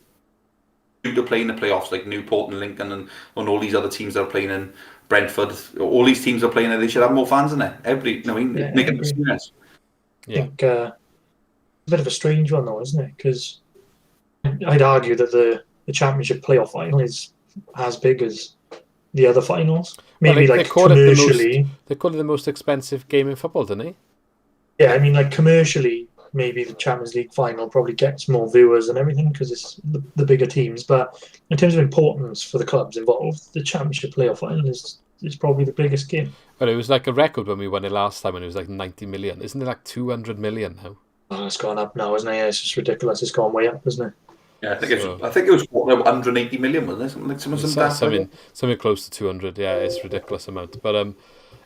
due to play in the playoffs, like Newport and Lincoln and all these other teams that are playing in Brentford. All these teams are playing there. They should have more fans in there. Make it an experience. I think a bit of a strange one though, isn't it? Because I'd argue that the Championship playoff final is as big as the other finals. Maybe commercially, they call it the most expensive game in football, don't they? Yeah, I mean, commercially, maybe the Champions League final probably gets more viewers and everything because it's the bigger teams. But in terms of importance for the clubs involved, the Championship playoff final is probably the biggest game. Well, it was like a record when we won it last time, and it was like 90 million. Isn't it like 200 million now? Oh, it's gone up now, isn't it? Yeah, it's just ridiculous. It's gone way up, isn't it? Yeah, I think it was 180 million, wasn't it? Something close to 200. Yeah, it's a ridiculous amount. But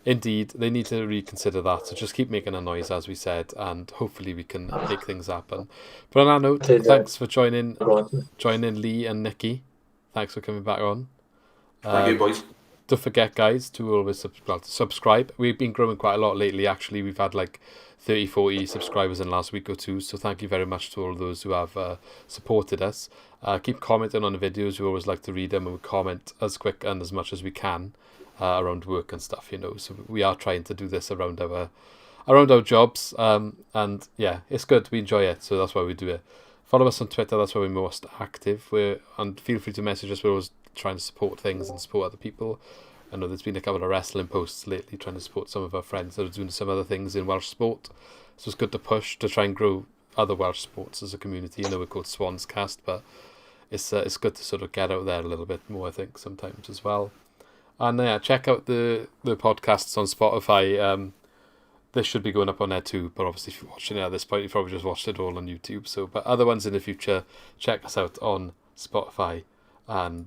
indeed, they need to reconsider that. So just keep making a noise, as we said, and hopefully we can make things happen. But on that note, thanks for joining Lee and Nikki. Thanks for coming back on. Thank you, boys. Don't forget, guys, to always subscribe. We've been growing quite a lot lately, actually. We've had like 30, 40 subscribers in the last week or two. So thank you very much to all those who have supported us. Keep commenting on the videos. We always like to read them, and we comment as quick and as much as we can around work and stuff, So we are trying to do this around our jobs. And yeah, it's good. We enjoy it. So that's why we do it. Follow us on Twitter. That's where we're most active. And feel free to message us. We're always trying to support things and support other people. I know there's been a couple of wrestling posts lately trying to support some of our friends that are doing some other things in Welsh sport. So it's good to push to try and grow other Welsh sports as a community. We're called Swans Cast, but it's good to sort of get out there a little bit more, I think, sometimes as well. And check out the podcasts on Spotify. This should be going up on there too, but obviously if you're watching it at this point, you've probably just watched it all on YouTube. But other ones in the future, check us out on Spotify. And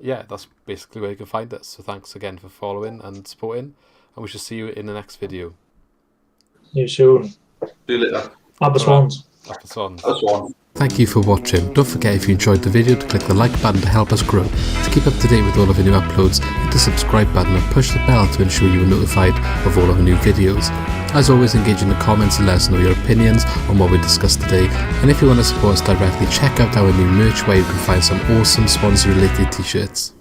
that's basically where you can find us. So thanks again for following and supporting, and we shall see you in the next video. See you soon. See you later. Up the Swans. Up the Swans. Thank you for watching. Don't forget, if you enjoyed the video, to click the like button to help us grow. To keep up to date with all of our new uploads, hit the subscribe button and push the bell to ensure you are notified of all of our new videos. As always, engage in the comments and let us know your opinions on what we discussed today. And if you want to support us directly, check out our new merch where you can find some awesome Swansea related t-shirts.